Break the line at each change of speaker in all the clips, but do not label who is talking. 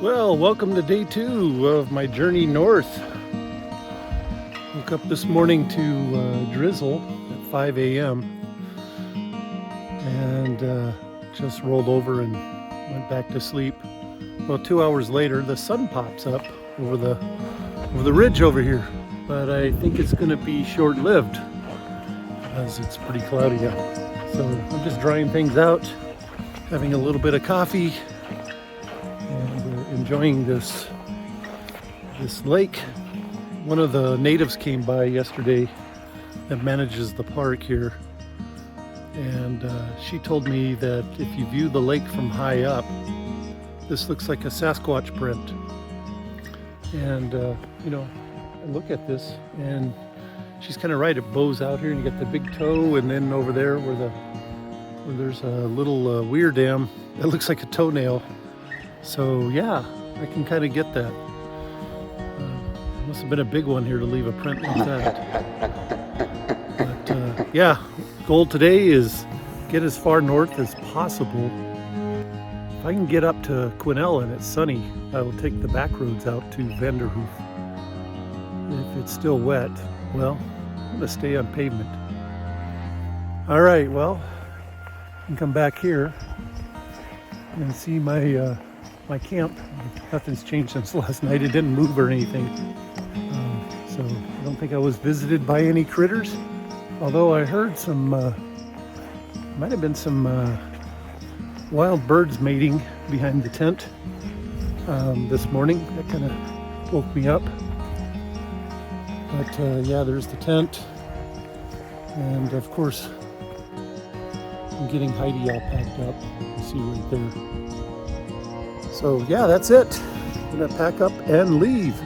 Well, welcome to day 2 of my journey north. Woke up this morning to drizzle at 5 a.m. and just rolled over and went back to sleep. Well, 2 hours later, the sun pops up over the ridge over here, but I think it's going to be short-lived as it's pretty cloudy out. So I'm just drying things out, having a little bit of coffee, and enjoying this lake. One of the natives came by yesterday that manages the park here, and she told me that if you view the lake from high up, this looks like a Sasquatch print. And I look at this, and she's kind of right. It bows out here, and you got the big toe, and then over there where there's a little weir dam that looks like a toenail. So yeah, I can kind of get that. Must have been a big one here to leave a print like that. But yeah, goal today is get as far north as possible. If I can get up to Quesnel and it's sunny, I will take the back roads out to Vanderhoof. If it's still wet, well, I'm gonna stay on pavement. All right, well, I can come back here and see my camp. Nothing's changed since last night. It didn't move or anything. So I don't think I was visited by any critters. Although I heard some, might have been some wild birds mating behind the tent this morning. That kind of woke me up. But yeah, there's the tent. And of course, I'm getting Heidi all packed up. You see right there. So yeah, that's it. I'm gonna pack up and leave.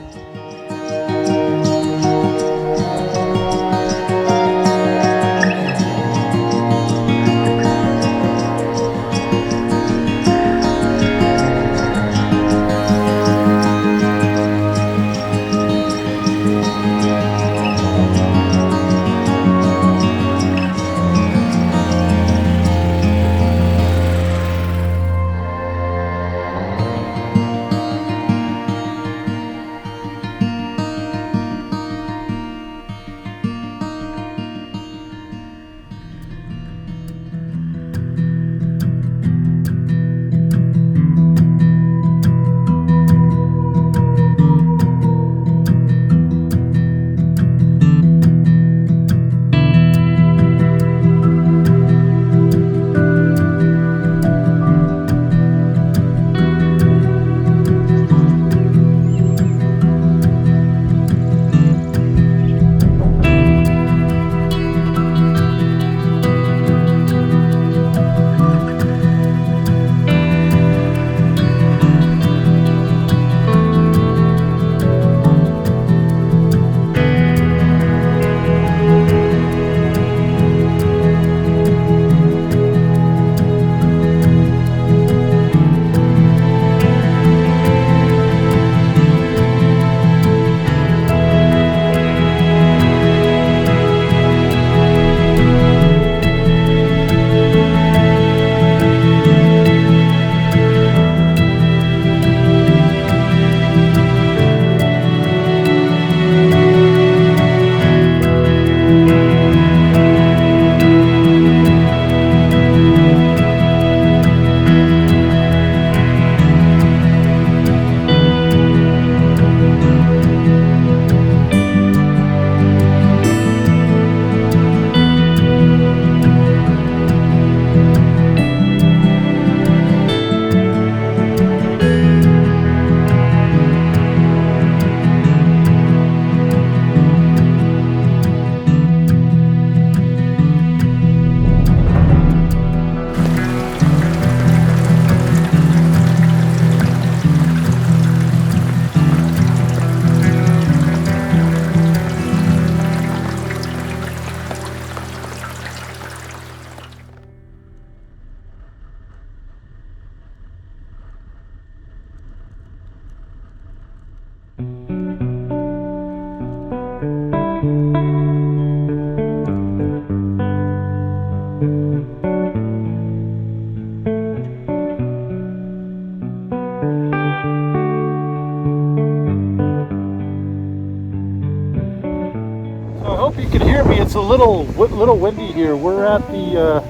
little windy here. We're at the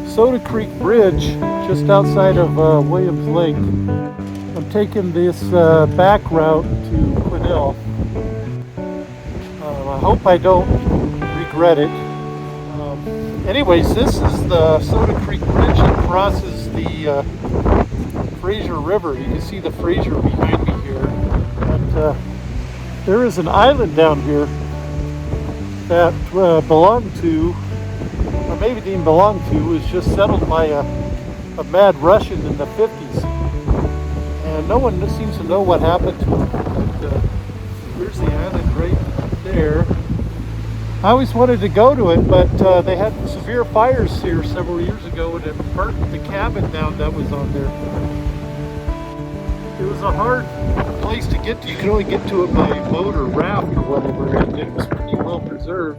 Soda Creek Bridge just outside of Williams Lake. I'm taking this back route to Quesnel. I hope I don't regret it. Anyways, this is the Soda Creek Bridge that crosses the Fraser River. You can see the Fraser behind me here. But there is an island down here that belonged to, or maybe didn't even belong to, was just settled by a mad Russian in the 50s. And no one seems to know what happened to him. But, here's the island right there. I always wanted to go to it, but they had severe fires here several years ago and it burnt the cabin down that was on there. It was a hard place to get to. You could only get to it by boat or raft or whatever, and it was pretty well preserved.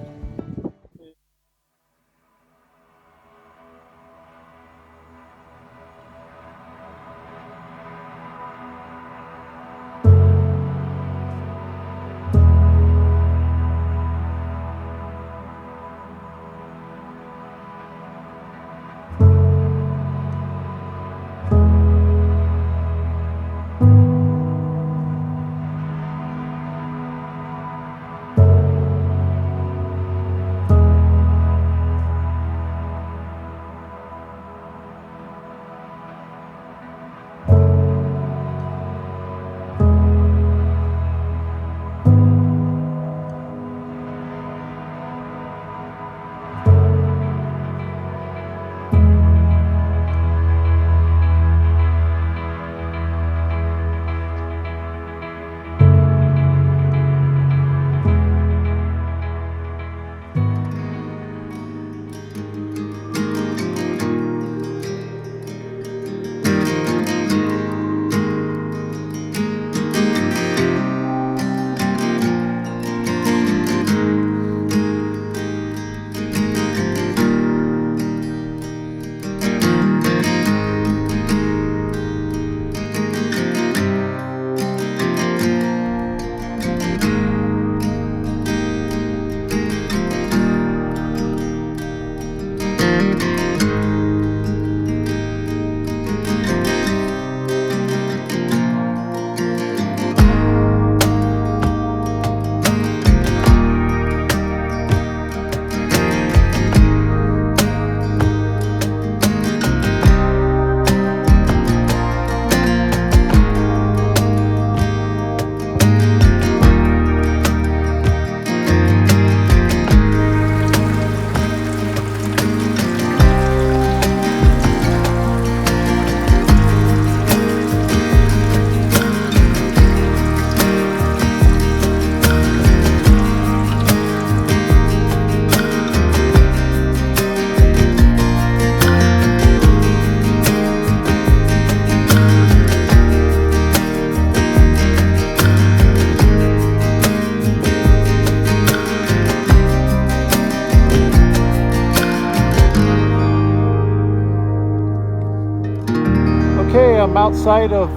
I'm outside of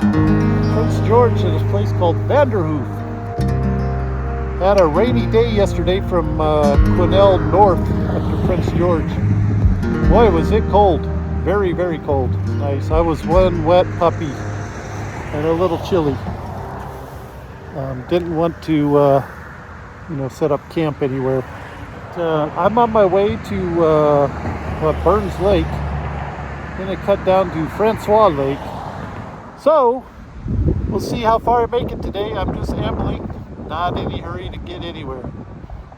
Prince George at this place called Vanderhoof. Had a rainy day yesterday from Quesnel north up to Prince George. Boy, was it cold. Very, very cold. Nice. I was one wet puppy and a little chilly. Didn't want to, set up camp anywhere. But, I'm on my way to Burns Lake. Gonna cut down to Francois Lake. So we'll see how far I make it today. I'm just ambling, not in any hurry to get anywhere.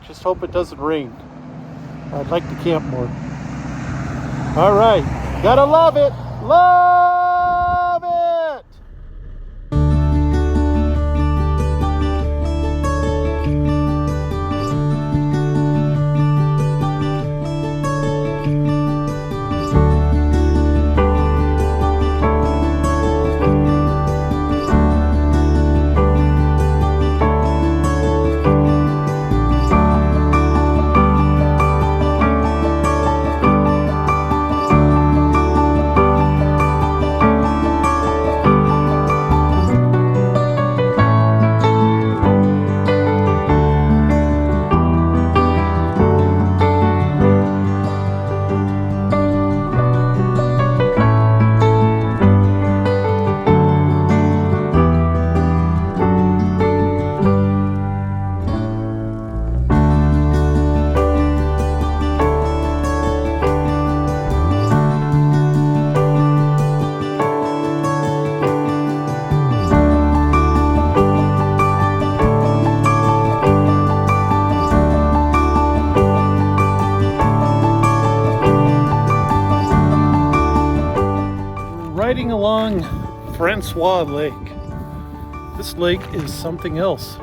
Just hope it doesn't rain. I'd like to camp more. All right, gotta love it. Love it. along Francois Lake. This lake is something else.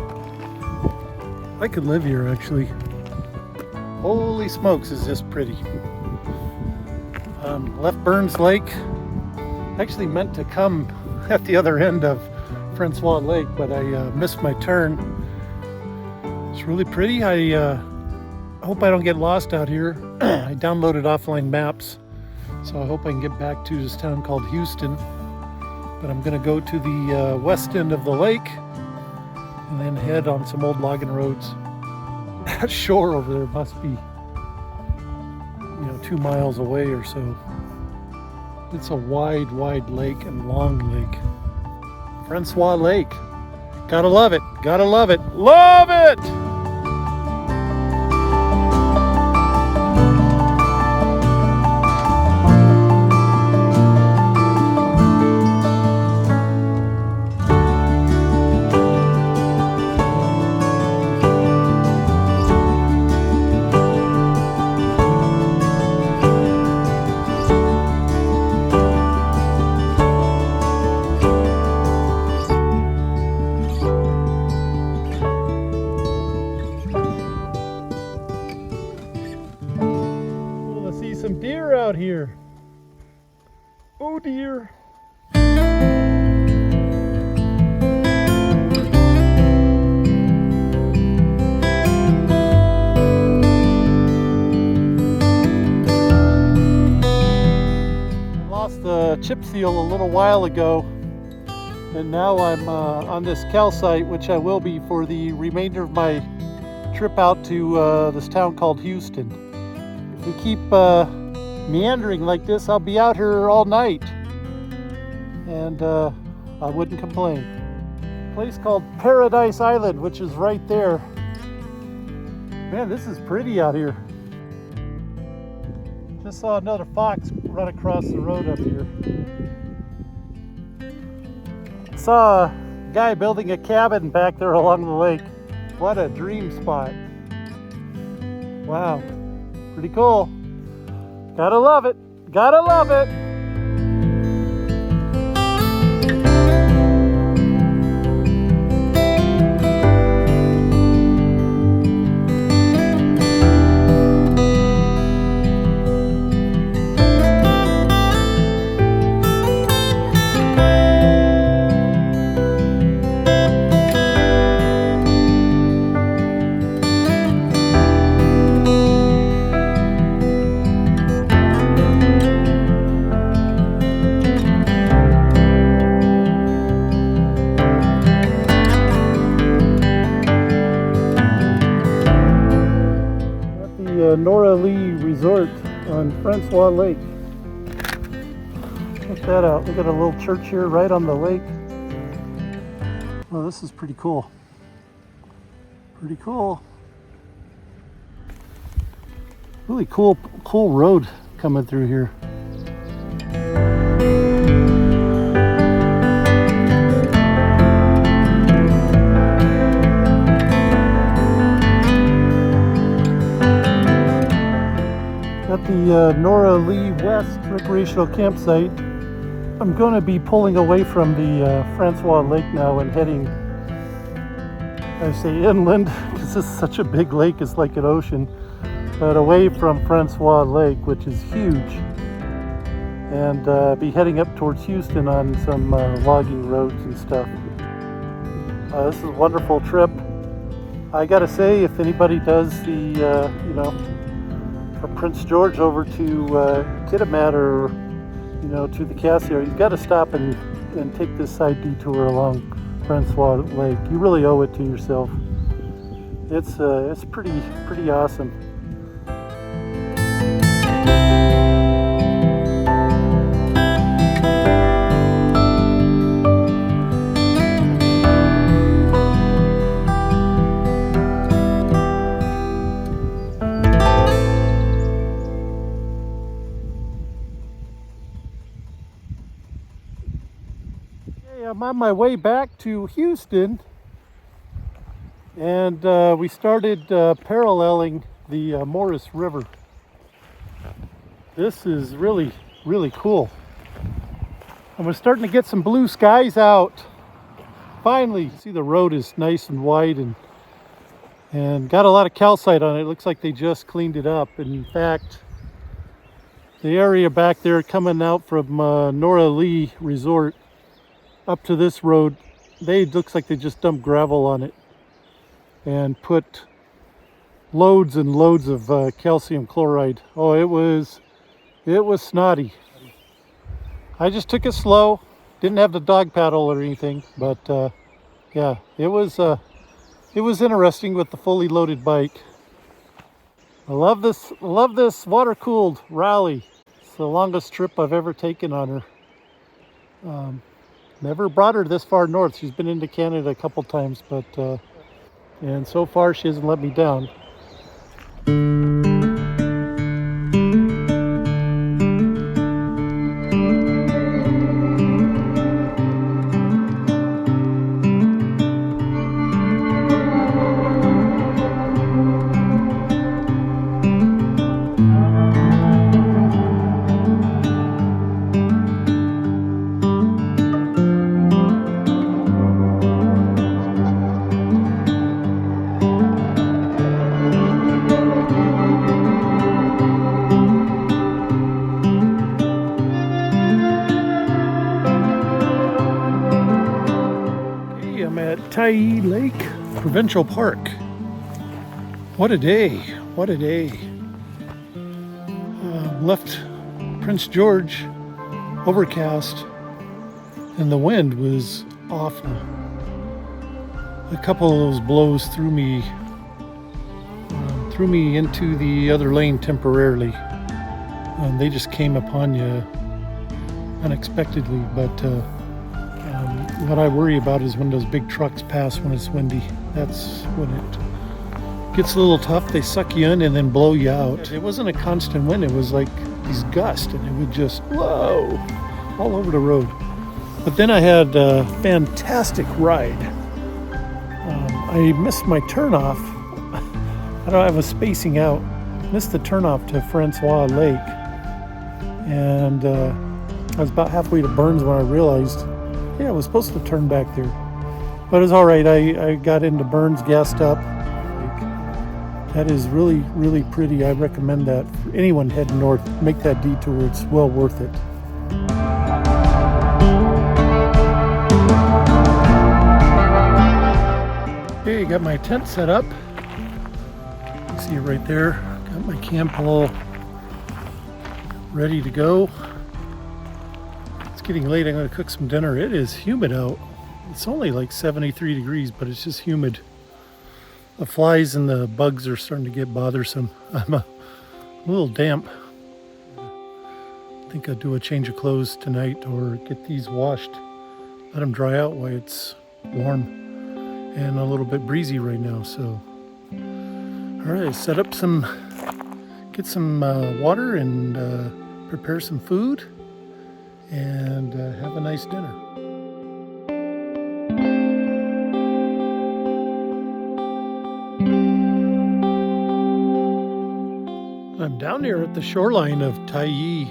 I could live here actually. Holy smokes, is this pretty. Left Burns Lake. Actually meant to come at the other end of Francois Lake, but I missed my turn. It's really pretty. I hope I don't get lost out here. I downloaded offline maps, so I hope I can get back to this town called Houston. But I'm gonna go to the west end of the lake and then head on some old logging roads. That shore over there must be, 2 miles away or so. It's a wide lake and long lake. Francois Lake. Gotta love it. Gotta love it. Love it! Some deer out here. Oh dear. I lost the chip seal a little while ago, and now I'm on this calcite, which I will be for the remainder of my trip out to this town called Houston. If we keep meandering like this, I'll be out here all night, and I wouldn't complain. A place called Paradise Island, which is right there. Man, this is pretty out here. Just saw another fox run across the road up here. Saw a guy building a cabin back there along the lake. What a dream spot. Wow. Pretty cool. Gotta love it. Gotta love it. Resort on Francois Lake. Check that out. We got a little church here right on the lake. Well, this is pretty cool. Pretty cool. Really cool road coming through here. At the Nora Lee West recreational campsite, I'm going to be pulling away from the Francois Lake now and heading, I say inland, because this is such a big lake, it's like an ocean, but away from Francois Lake, which is huge, and be heading up towards Houston on some logging roads and stuff. This is a wonderful trip. I gotta say, if anybody does the, from Prince George over to Kitimat or to the Cass area, you've got to stop and take this side detour along Francois Lake. You really owe it to yourself. It's pretty awesome. I'm on my way back to Houston, and we started paralleling the Morris River. This is really cool. And we're starting to get some blue skies out. Finally, see the road is nice and wide and got a lot of calcite on it. It looks like they just cleaned it up. And in fact, the area back there coming out from Nora Lee Resort up to this road, looks like they just dumped gravel on it and put loads and loads of calcium chloride. Oh, it was snotty. I just took it slow, didn't have the dog paddle or anything, but yeah, it was interesting with the fully loaded bike. I love this water-cooled rally. It's the longest trip I've ever taken on her. Never brought her this far north. She's been into Canada a couple times, but and so far she hasn't let me down. I'm at Tyhee Lake Provincial Park. What a day, what a day. Left Prince George overcast and the wind was awful. A couple of those blows threw me into the other lane temporarily. They just came upon you unexpectedly, but what I worry about is when those big trucks pass when it's windy. That's when it gets a little tough. They suck you in and then blow you out. It wasn't a constant wind. It was like these gusts, and it would just, whoa, all over the road. But then I had a fantastic ride. I missed my turnoff. I don't have a spacing out. Missed the turnoff to Francois Lake. And I was about halfway to Burns when I realized, yeah, I was supposed to turn back there. But it was all right. I got into Burns, gassed up. That is really, really pretty. I recommend that for anyone heading north. Make that detour. It's well worth it. Okay, got my tent set up. You see it right there. Got my camp all ready to go. It's getting late. I'm going to cook some dinner. It is humid out. It's only like 73 degrees, but it's just humid. The flies and the bugs are starting to get bothersome. I'm a little damp. I think I'll do a change of clothes tonight or get these washed. Let them dry out while it's warm and a little bit breezy right now. So, all right, set up get some water and prepare some food. And have a nice dinner. I'm down here at the shoreline of Tyhee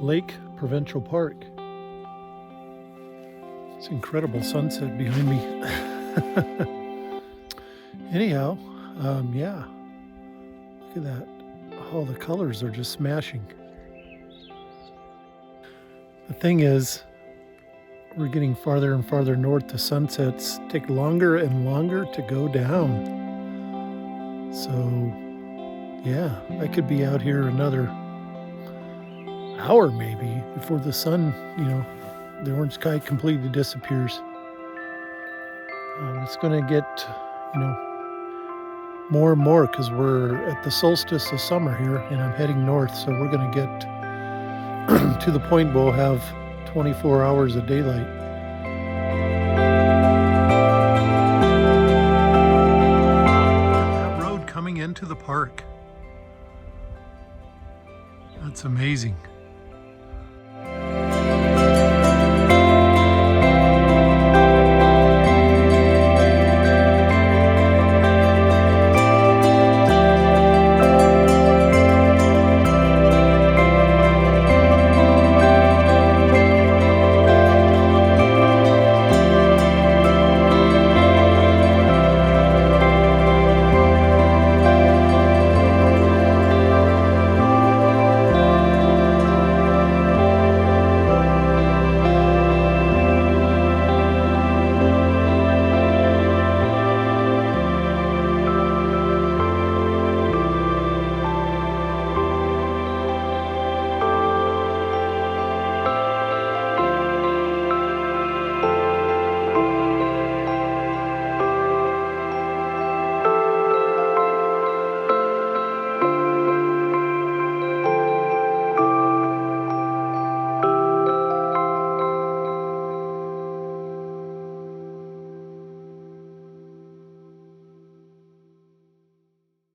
Lake Provincial Park. It's an incredible sunset behind me. Anyhow, yeah, look at that. Oh, the colors are just smashing. The thing is, we're getting farther and farther north. The sunsets take longer and longer to go down. So, yeah, I could be out here another hour maybe before the sun, the orange sky completely disappears. It's going to get, more and more because we're at the solstice of summer here and I'm heading north. So we're going to get to the point we'll have 24 hours of daylight. That road coming into the park. That's amazing.